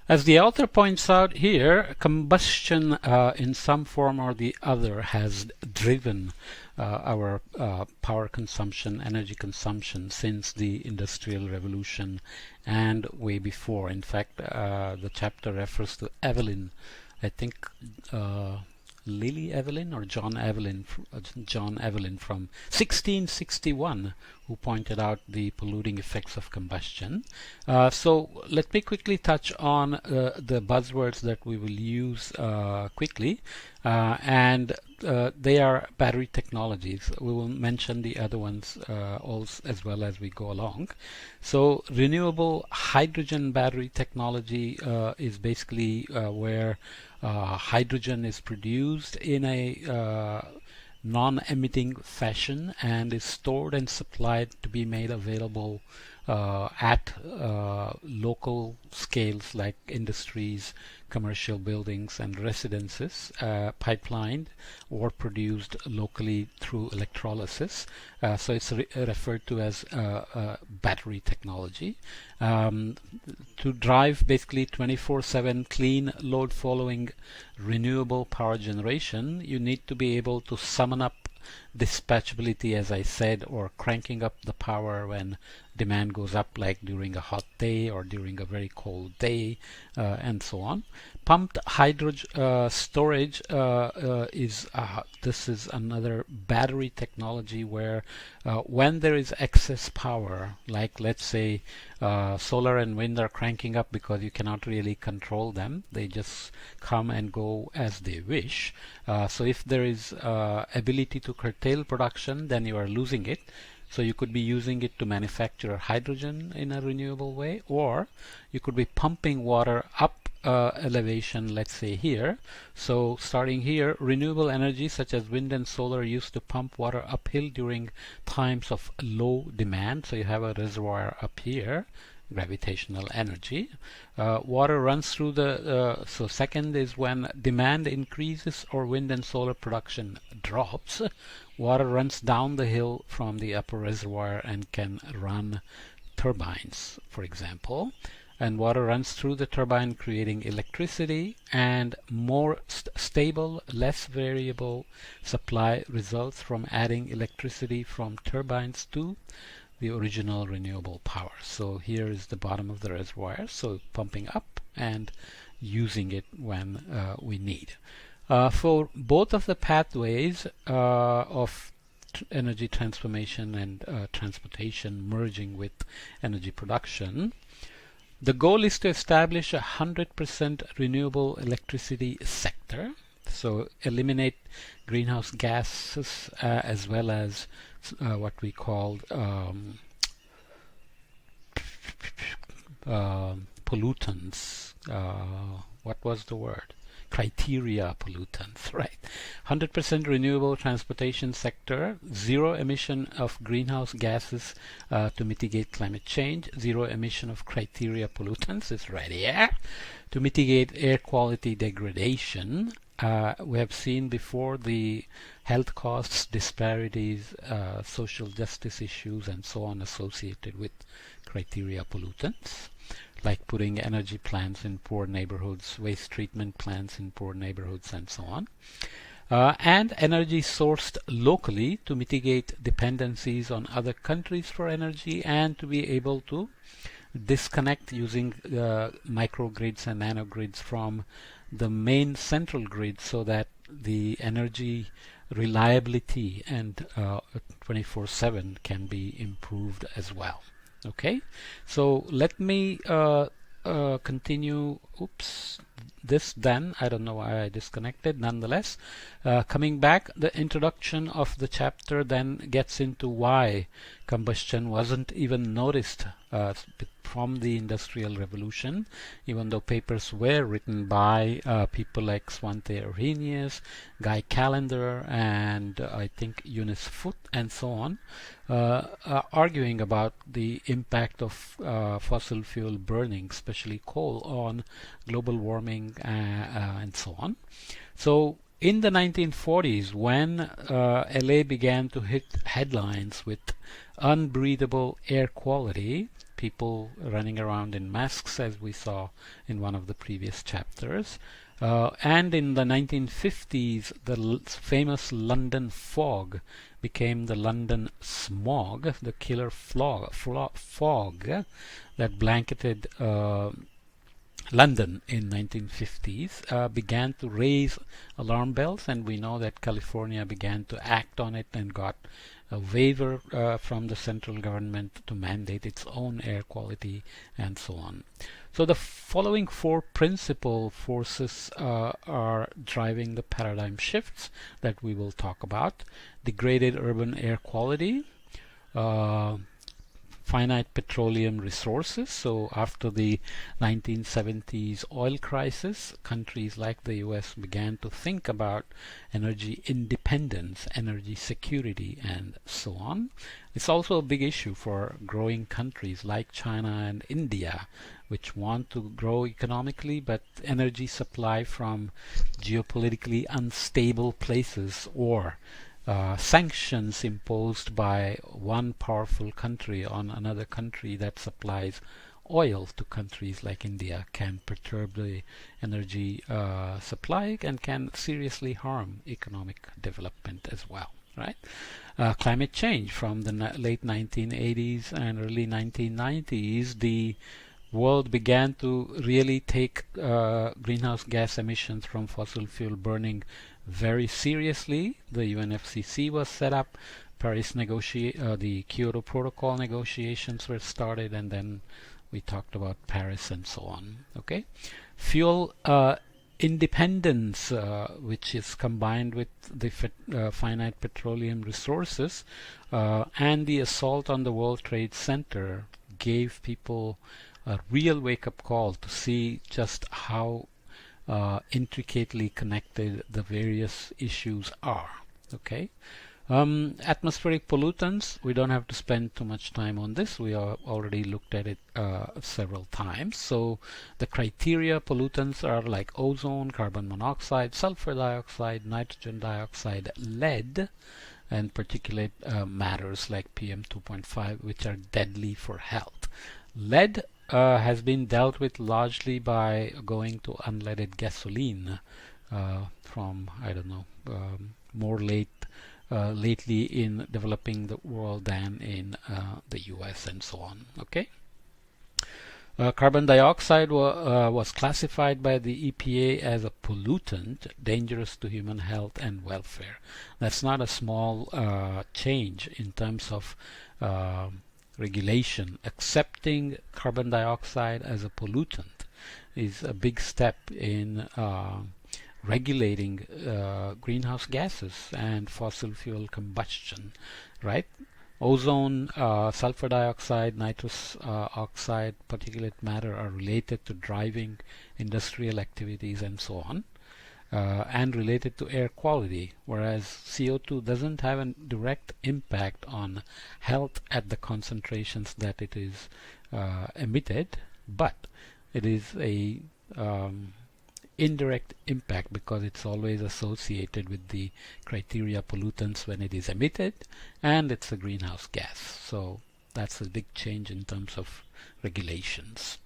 As the author points out here, combustion in some form or the other has driven our power consumption, energy consumption since the Industrial Revolution and way before. In fact, the chapter refers to Evelyn, I think Lily Evelyn or John Evelyn from 1661, who pointed out the polluting effects of combustion. So let me quickly touch on the buzzwords that we will use quickly, and they are battery technologies. We will mention the other ones also as well as we go along. So renewable hydrogen battery technology is basically where hydrogen is produced in a non-emitting fashion and is stored and supplied to be made available at local scales like industries, commercial buildings and residences, pipelined or produced locally through electrolysis. So it's referred to as battery technology. To drive basically 24/7 clean load following renewable power generation, you need to be able to summon up dispatchability, as I said, or cranking up the power when demand goes up, like during a hot day or during a very cold day, and so on. Pumped hydro storage this is another battery technology where when there is excess power, like let's say solar and wind are cranking up because you cannot really control them, they just come and go as they wish. So if there is ability to curtail production, then you are losing it. So you could be using it to manufacture hydrogen in a renewable way, or you could be pumping water up elevation, let's say here. So starting here, renewable energy such as wind and solar used to pump water uphill during times of low demand. So you have a reservoir up here, gravitational energy. Water runs through the so second is when demand increases or wind and solar production drops, water runs down the hill from the upper reservoir and can run turbines, for example. And water runs through the turbine creating electricity, and more stable, less variable supply results from adding electricity from turbines to the original renewable power. So here is the bottom of the reservoir, so pumping up and using it when we need. For both of the pathways of energy transformation and transportation merging with energy production, the goal is to establish a 100% renewable electricity sector. So eliminate greenhouse gases as well as what we called pollutants. What was the word? Criteria pollutants, right? 100% renewable transportation sector, zero emission of greenhouse gases to mitigate climate change, zero emission of criteria pollutants is right here. To mitigate air quality degradation, we have seen before the health costs, disparities, social justice issues and so on associated with criteria pollutants, like putting energy plants in poor neighborhoods, waste treatment plants in poor neighborhoods and so on. And energy sourced locally to mitigate dependencies on other countries for energy and to be able to disconnect using microgrids and nanogrids from the main central grid so that the energy reliability and 24/7 can be improved as well. Okay, so let me continue. Oops, this then, I don't know why I disconnected. Nonetheless, coming back, the introduction of the chapter then gets into why combustion wasn't even noticed from the Industrial Revolution, even though papers were written by people like Svante Arrhenius, Guy Callender, and I think Eunice Foote, and so on, arguing about the impact of fossil fuel burning, especially coal, on global warming and so on. So in the 1940s, when LA began to hit headlines with unbreathable air quality, people running around in masks, as we saw in one of the previous chapters. And in the 1950s, the famous London fog became the London smog, the killer fog that blanketed London in 1950s, began to raise alarm bells, and we know that California began to act on it and got a waiver from the central government to mandate its own air quality and so on. So the following four principal forces are driving the paradigm shifts that we will talk about: degraded urban air quality, finite petroleum resources. So after the 1970s oil crisis, countries like the US began to think about energy independence, energy security, and so on. It's also a big issue for growing countries like China and India, which want to grow economically, but energy supply from geopolitically unstable places, or sanctions imposed by one powerful country on another country that supplies oil to countries like India, can perturb the energy supply and can seriously harm economic development as well, right? Climate change. From the late 1980s and early 1990s, the world began to really take greenhouse gas emissions from fossil fuel burning very seriously. The UNFCCC was set up, the Kyoto Protocol negotiations were started, and then we talked about Paris and so on. Okay, fuel independence, which is combined with the finite petroleum resources and the assault on the World Trade Center, gave people a real wake-up call to see just how intricately connected the various issues are. Okay, atmospheric pollutants, we don't have to spend too much time on this. We already looked at it several times. So the criteria pollutants are like ozone, carbon monoxide, sulfur dioxide, nitrogen dioxide, lead, and particulate matters like PM 2.5, which are deadly for health. Lead has been dealt with largely by going to unleaded gasoline from, I don't know, more lately in developing the world than in the US and so on. Okay. Carbon dioxide was classified by the EPA as a pollutant dangerous to human health and welfare. That's not a small change in terms of regulation. Accepting carbon dioxide as a pollutant is a big step in regulating greenhouse gases and fossil fuel combustion, right? Ozone, sulfur dioxide, nitrous oxide, particulate matter are related to driving industrial activities and so on, and related to air quality, whereas CO2 doesn't have a direct impact on health at the concentrations that it is emitted, but it is a indirect impact because it's always associated with the criteria pollutants when it is emitted, and it's a greenhouse gas. So that's a big change in terms of regulations.